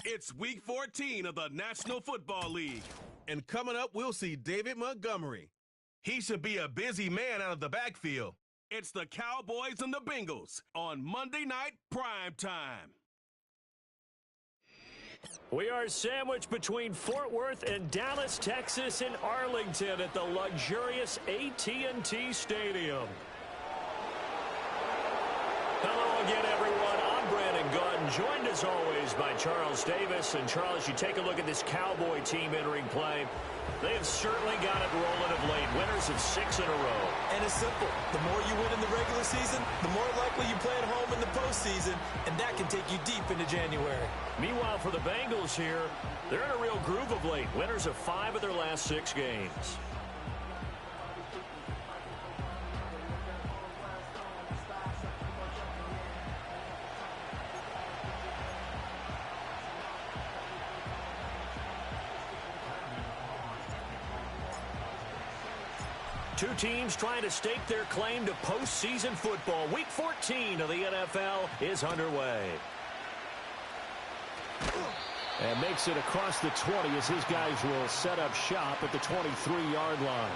It's Week 14 of the National Football League. And coming up, we'll see David Montgomery. He should be a busy man out of the backfield. It's the Cowboys and the Bengals on Monday Night Prime Time. We are sandwiched between Fort Worth and Dallas, Texas, and Arlington at the luxurious AT&T Stadium. Hello again, everyone. I'm Brandon Gautin, joined as always by Charles Davis. And Charles, you take a look at this Cowboy team entering play. They have certainly got it rolling of late. Winners of 6 in a row. And it's simple. The more you win in the regular season, the more likely you play at home in the postseason, and that can take you deep into January. Meanwhile, for the Bengals here, they're in a real groove of late. Winners of 5 of their last 6 games. Two teams trying to stake their claim to postseason football. Week 14 of the NFL is underway. And makes it across the 20 as his guys will set up shop at the 23-yard line.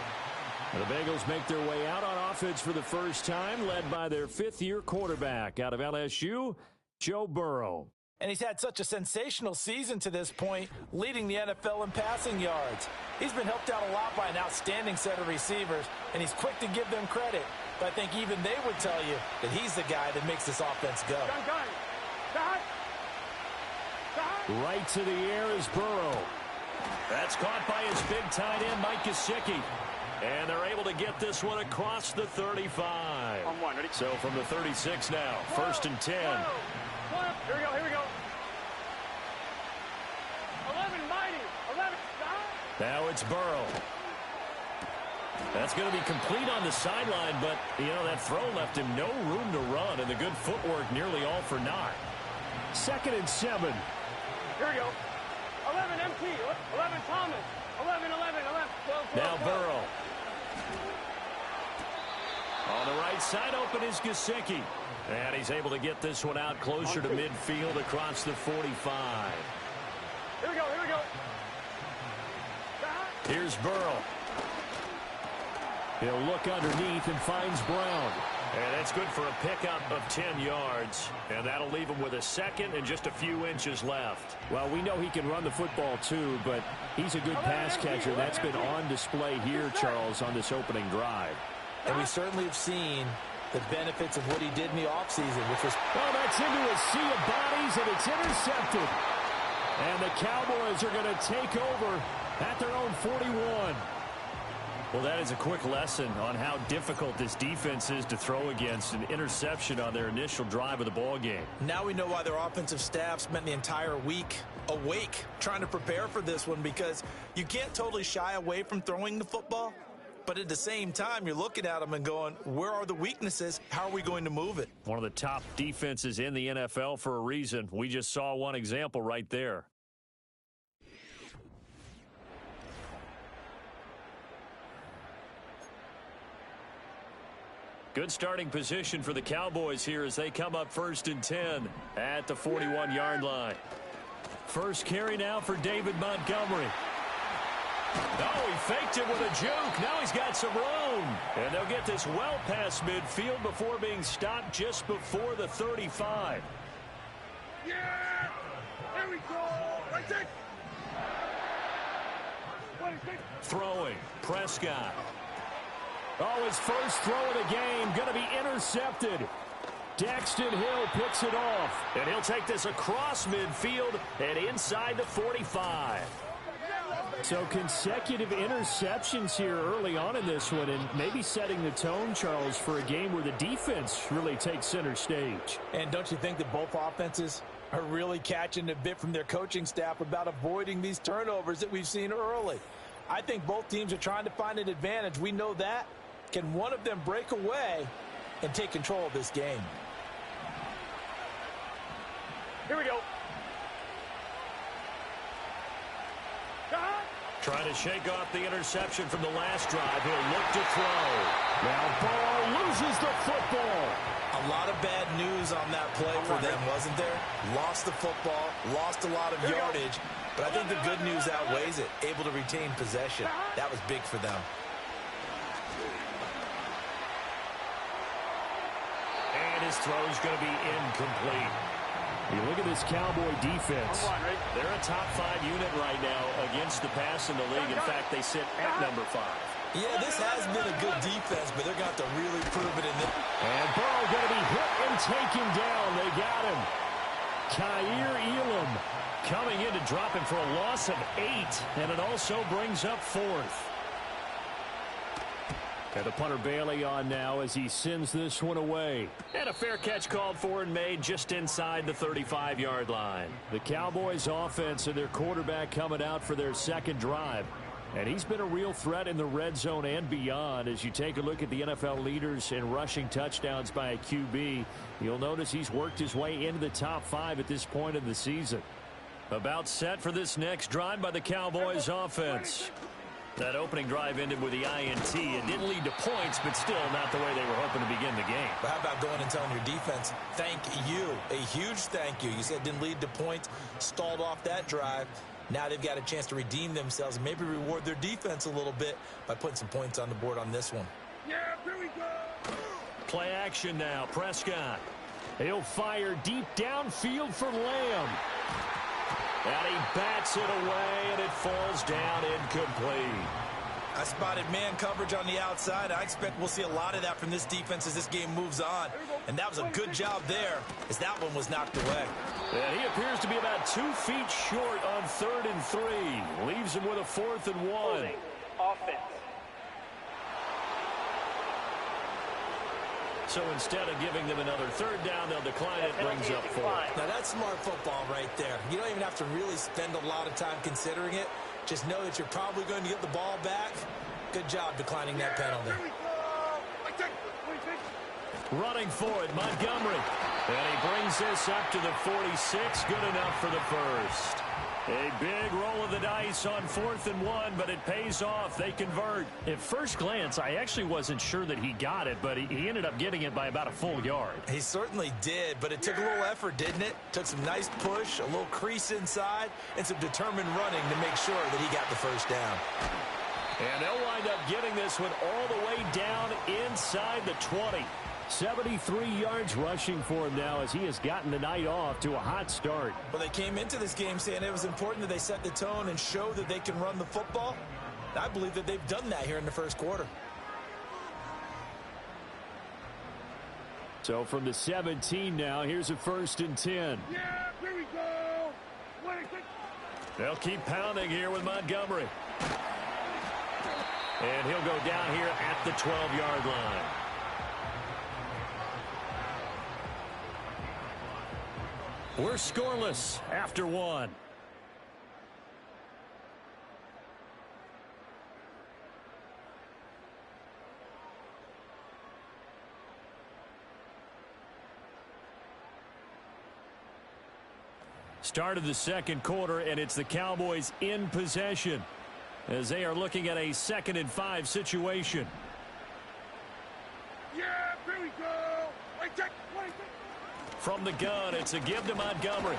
And the Bengals make their way out on offense for the first time, led by their 5th-year quarterback out of LSU, Joe Burrow. And he's had such a sensational season to this point, leading the NFL in passing yards. He's been helped out a lot by an outstanding set of receivers, and he's quick to give them credit. But I think even they would tell you that he's the guy that makes this offense go. Right to the air is Burrow. That's caught by his big tight end, Mike Gesicki. And they're able to get this one across the 35. So from the 36 now, 1st and 10. Here we go. 11, mighty. 11, now it's Burrow. That's going to be complete on the sideline, but, that throw left him no room to run, and the good footwork nearly all for naught. 2nd and 7. Here we go. 11, MT. 11, Thomas. 11, 12. Now Burrow. On the right side, open is Gesicki. And he's able to get this one out closer to midfield across the 45. Here we go. Here's Burrow. He'll look underneath and finds Brown. And that's good for a pickup of 10 yards. And that'll leave him with a 2nd and just a few inches left. Well, we know he can run the football too, but he's a good pass catcher. That's been on display here, Charles, on this opening drive. And we certainly have seen the benefits of what he did in the offseason, which was... Oh, that's into a sea of bodies, and it's intercepted. And the Cowboys are going to take over at their own 41. Well, that is a quick lesson on how difficult this defense is to throw against. An interception on their initial drive of the ball game. Now we know why their offensive staff spent the entire week awake trying to prepare for this one, because you can't totally shy away from throwing the football. But at the same time, you're looking at them and going, where are the weaknesses? How are we going to move it? One of the top defenses in the NFL for a reason. We just saw one example right there. Good starting position for the Cowboys here as they come up 1st and 10 at the 41-yard line. First carry now for David Montgomery. Oh, he faked it with a juke. Now he's got some room. And they'll get this well past midfield before being stopped just before the 35. Yeah! There we go! Right there! Throwing. Prescott. Oh, his first throw of the game going to be intercepted. Daxton Hill picks it off. And he'll take this across midfield and inside the 45. So consecutive interceptions here early on in this one, and maybe setting the tone, Charles, for a game where the defense really takes center stage. And don't you think that both offenses are really catching a bit from their coaching staff about avoiding these turnovers that we've seen early? I think both teams are trying to find an advantage. We know that. Can one of them break away and take control of this game? Here we go. Trying to shake off the interception from the last drive. He'll look to throw. Now Burrow loses the football. A lot of bad news on that play for them, wasn't there? Lost the football, lost a lot of yardage, but I think the good news outweighs it. Able to retain possession. That was big for them. And his throw is going to be incomplete. You look at this Cowboy defense. They're a top 5 unit right now against the pass in the league. In fact, they sit at number 5. Yeah, this has been a good defense, but they're going to have to really prove it in this. And Burrow going to be hit and taken down. They got him. Kaiir Elam coming in to drop him for a loss of 8. And it also brings up 4th. Got the punter Bailey on now as he sends this one away. And a fair catch called for and made just inside the 35-yard line. The Cowboys offense and their quarterback coming out for their second drive. And he's been a real threat in the red zone and beyond. As you take a look at the NFL leaders in rushing touchdowns by a QB, you'll notice he's worked his way into the top 5 at this point of the season. About set for this next drive by the Cowboys offense. That opening drive ended with the INT. It didn't lead to points, but still not the way they were hoping to begin the game. But how about going and telling your defense, thank you, a huge thank you. You said it didn't lead to points, stalled off that drive. Now they've got a chance to redeem themselves and maybe reward their defense a little bit by putting some points on the board on this one. Yeah, here we go. Play action now. Prescott. He'll fire deep downfield for Lamb. And he bats it away, and it falls down incomplete. I spotted man coverage on the outside. I expect we'll see a lot of that from this defense as this game moves on. And that was a good job there as that one was knocked away. And he appears to be about 2 feet short on 3rd and 3. Leaves him with a 4th and 1. Offense. So instead of giving them another 3rd down, they'll decline it. Brings up 4. Now that's smart football right there. You don't even have to really spend a lot of time considering it. Just know that you're probably going to get the ball back. Good job declining that penalty. Running for it, Montgomery. And he brings this up to the 46. Good enough for the first. A big roll of the dice on 4th and 1, but it pays off. They convert. At first glance, I actually wasn't sure that he got it, but he ended up getting it by about a full yard. He certainly did, but it took a little effort, didn't it? Took some nice push, a little crease inside, and some determined running to make sure that he got the first down. And they'll wind up getting this one all the way down inside the 20. 73 yards rushing for him now as he has gotten the night off to a hot start. Well, they came into this game saying it was important that they set the tone and show that they can run the football. I believe that they've done that here in the first quarter. So from the 17 now, here's a 1st and 10. Yeah, here we go. They'll keep pounding here with Montgomery. And he'll go down here at the 12-yard line. We're scoreless after 1. Start of the second quarter, and it's the Cowboys in possession as they are looking at a 2nd and 5 situation. Yeah, here we go. From the gun, it's a give to Montgomery.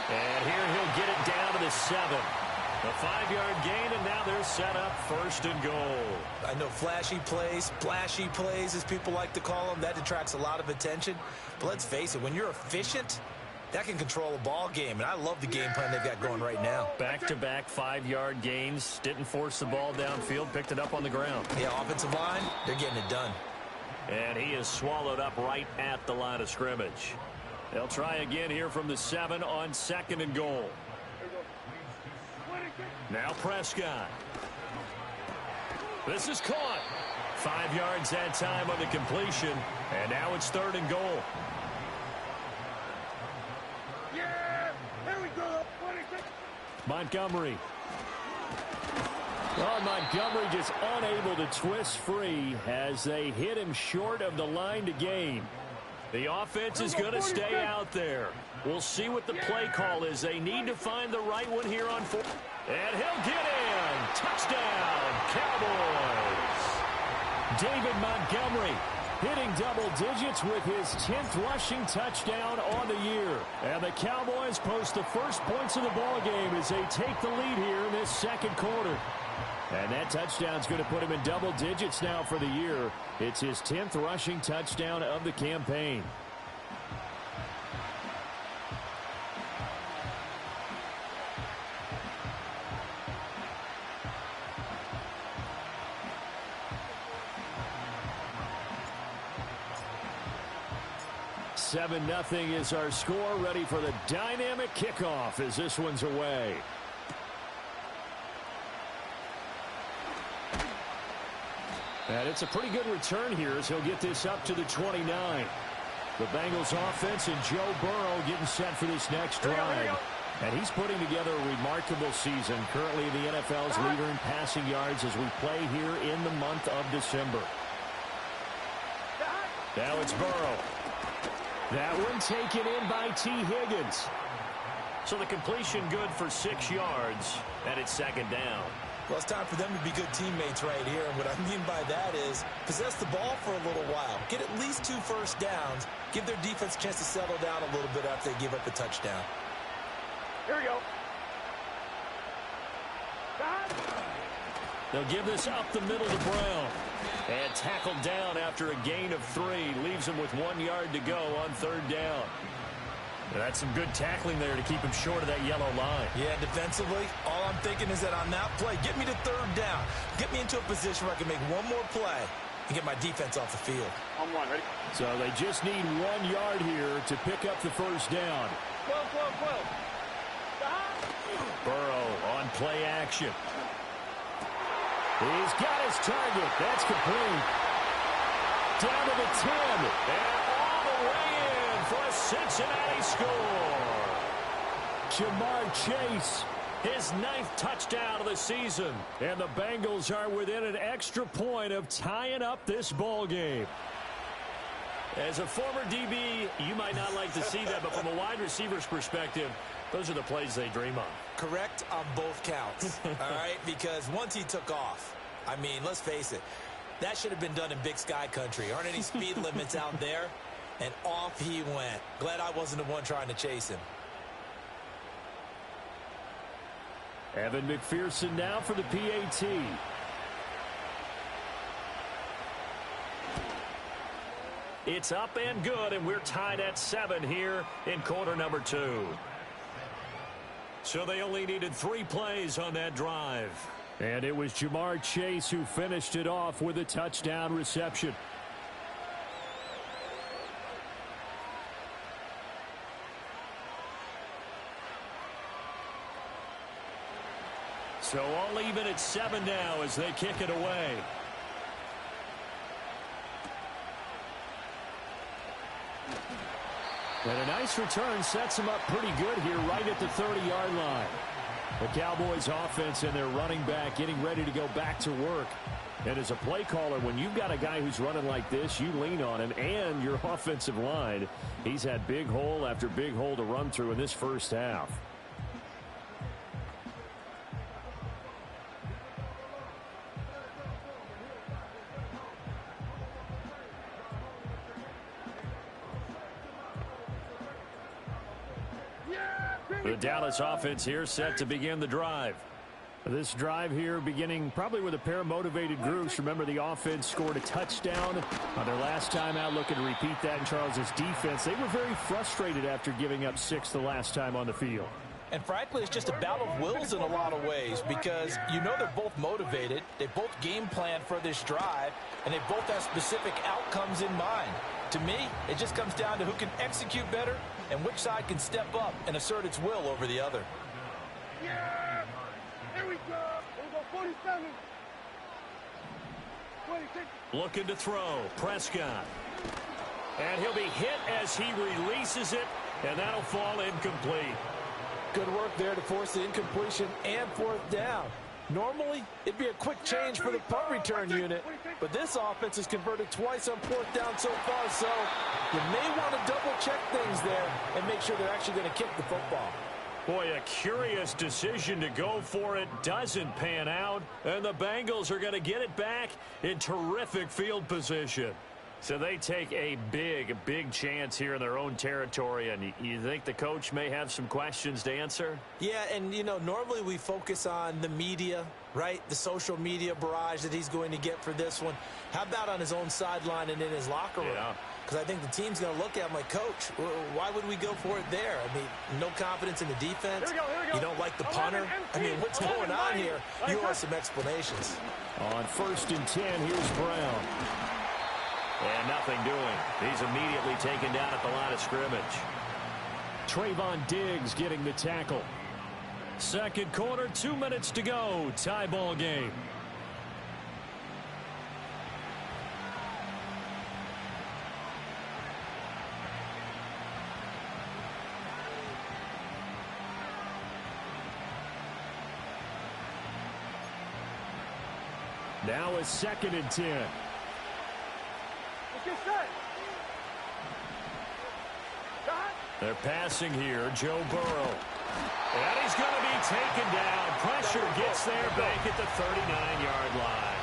And here he'll get it down to the 7. A 5-yard gain, and now they're set up 1st and goal. I know flashy plays, splashy plays, as people like to call them, that detracts a lot of attention. But let's face it, when you're efficient, that can control a ball game, and I love the game plan they've got going right now. Back-to-back 5-yard gains, didn't force the ball downfield, picked it up on the ground. Yeah, offensive line, they're getting it done. And he is swallowed up right at the line of scrimmage. They'll try again here from the 7 on 2nd and goal. Now Prescott. This is caught. 5 yards that time on the completion. And now it's 3rd and goal. Yeah, here we go. Montgomery. Well, Montgomery just unable to twist free as they hit him short of the line to gain. The offense is going to stay out there. We'll see what the play call is. They need to find the right one here on 4th. And he'll get in. Touchdown, Cowboys. David Montgomery hitting double digits with his 10th rushing touchdown on the year. And the Cowboys post the first points of the ball game as they take the lead here in this second quarter. And that touchdown's going to put him in double digits now for the year. It's his 10th rushing touchdown of the campaign. Nothing is our score. Ready for the dynamic kickoff as this one's away. And it's a pretty good return here as he'll get this up to the 29. The Bengals offense and Joe Burrow getting set for this next drive. And he's putting together a remarkable season. Currently the NFL's leader in passing yards as we play here in the month of December. Now it's Burrow. That one taken in by T. Higgins. So the completion good for 6 yards, and it's second down. Well, it's time for them to be good teammates right here. And what I mean by that is possess the ball for a little while. Get at least 2 first downs. Give their defense a chance to settle down a little bit after they give up the touchdown. Here we go. They'll give this up the middle to Brown. And tackled down after a gain of 3. Leaves him with 1 yard to go on third down. And that's some good tackling there to keep him short of that yellow line. Yeah, defensively, all I'm thinking is that on that play, get me to third down. Get me into a position where I can make one more play and get my defense off the field. On one, ready? So they just need 1 yard here to pick up the first down. 12. Burrow on play action. He's got his target. That's complete. Down to the 10. And all the way in for a Cincinnati score. Jamar Chase, his 9th touchdown of the season. And the Bengals are within an extra point of tying up this ball game. As a former DB, you might not like to see that, but from a wide receiver's perspective, those are the plays they dream of. Correct on both counts, all right? Because once he took off, I mean, let's face it, that should have been done in Big Sky country. Aren't any speed limits out there? And off he went. Glad I wasn't the one trying to chase him. Evan McPherson now for the PAT. It's up and good, and we're tied at 7 here in quarter number 2. So they only needed 3 plays on that drive. And it was Jamar Chase who finished it off with a touchdown reception. So all even at 7 now as they kick it away. And a nice return sets him up pretty good here right at the 30-yard line. The Cowboys offense and their running back getting ready to go back to work. And as a play caller, when you've got a guy who's running like this, you lean on him and your offensive line. He's had big hole after big hole to run through in this first half. The Dallas offense here set to begin the drive. This drive here beginning probably with a pair of motivated groups. Remember, the offense scored a touchdown on their last time out, looking to repeat that in Charles's defense. They were very frustrated after giving up 6 the last time on the field. And frankly, it's just a battle of wills in a lot of ways because you know they're both motivated. They both game plan for this drive, and they both have specific outcomes in mind. To me, it just comes down to who can execute better and which side can step up and assert its will over the other. Yeah! Here we go! Here we go, 47. 26. Looking to throw. Prescott. And he'll be hit as he releases it, and that'll fall incomplete. Good work there to force the incompletion and 4th down. Normally, it'd be a quick change for the punt return unit, but this offense has converted twice on 4th down so far, so you may want to double-check things there and make sure they're actually going to kick the football. Boy, a curious decision to go for it. Doesn't pan out. And the Bengals are going to get it back in terrific field position. So they take a big chance here in their own territory. And you think the coach may have some questions to answer? Yeah, and, you know, normally we focus on the media, right? The social media barrage that he's going to get for this one. How about on his own sideline and in his locker room? Yeah. Because I think the team's going to look at him like, Coach, why would we go for it there? I mean, no confidence in the defense. Here we go. You don't like the punter? I mean, what's going on here? You want some explanations. On 1st and 10, here's Brown. And nothing doing. He's immediately taken down at the line of scrimmage. Trayvon Diggs getting the tackle. Second quarter, 2 minutes to go. Tie ball game. Now a 2nd and 10. Let's get set. Shot. They're passing here. Joe Burrow. And he's going to be taken down. Pressure gets there back at the 39-yard line.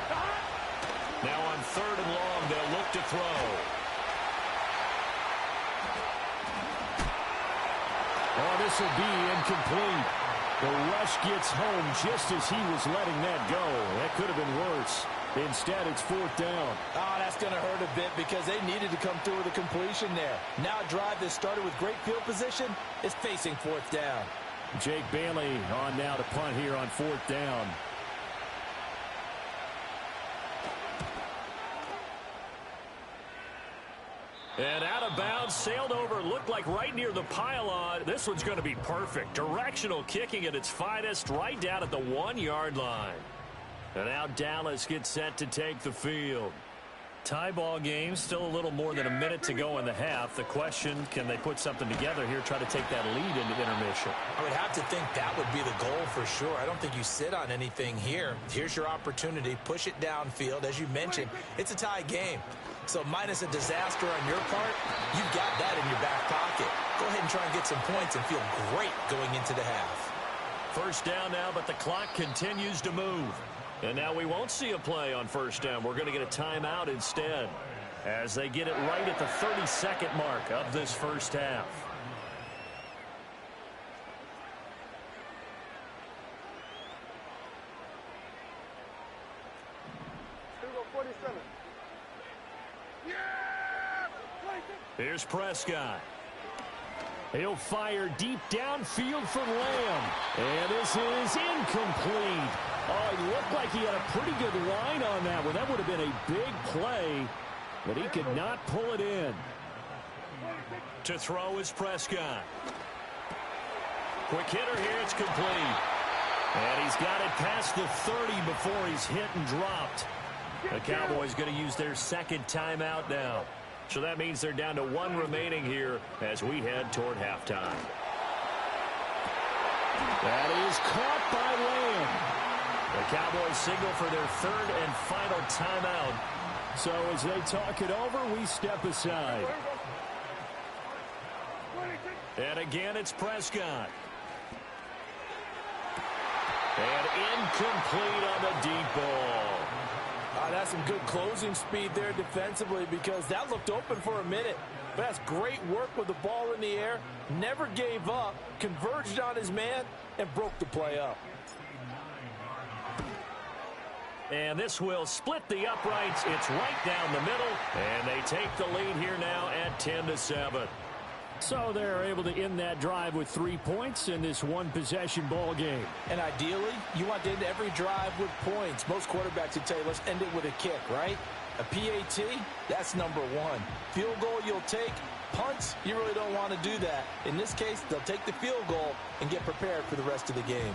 Now on 3rd and long, they'll look to throw. Oh, this will be incomplete. The rush gets home just as he was letting that go. That could have been worse. Instead, it's 4th down. Oh, that's going to hurt a bit because they needed to come through with a completion there. Now a drive that started with great field position is facing 4th down. Jake Bailey on now to punt here on 4th down. And out of bounds, sailed over, looked like right near the pylon. This one's going to be perfect. Directional kicking at its finest, right down at the 1-yard line. And now Dallas gets set to take the field. Tie ball game, still a little more than a minute to go in the half. The question, can they put something together here, try to take that lead into intermission? I would have to think that would be the goal for sure. I don't think you sit on anything here. Here's your opportunity. Push it downfield. As you mentioned, it's a tie game. So minus a disaster on your part, you've got that in your back pocket. Go ahead and try and get some points and feel great going into the half. 1st down now, but the clock continues to move. And now we won't see a play on 1st down. We're going to get a timeout instead as they get it right at the 32nd mark of this 1st half. Here's Prescott. He'll fire deep downfield for Lamb. And this is incomplete. Oh, it looked like he had a pretty good line on that one. That would have been a big play, but he could not pull it in. To throw is Prescott. Quick hitter here. It's complete. And he's got it past the 30 before he's hit and dropped. The Cowboys going to use their 2nd timeout now. So that means they're down to 1 remaining here as we head toward halftime. That is caught by Lamb. The Cowboys signal for their 3rd and final timeout. So as they talk it over, we step aside. And again, it's Prescott. And incomplete on the deep ball. That's some good closing speed there defensively because that looked open for a minute. But that's great work with the ball in the air. Never gave up, converged on his man, and broke the play up. And this will split the uprights. It's right down the middle. And they take the lead here now at 10-7. So they're able to end that drive with 3 points in this one-possession ball game. And ideally, you want to end every drive with points. Most quarterbacks would tell you, let's end it with a kick, right? A PAT, that's number 1. Field goal you'll take. Punts, you really don't want to do that. In this case, they'll take the field goal and get prepared for the rest of the game.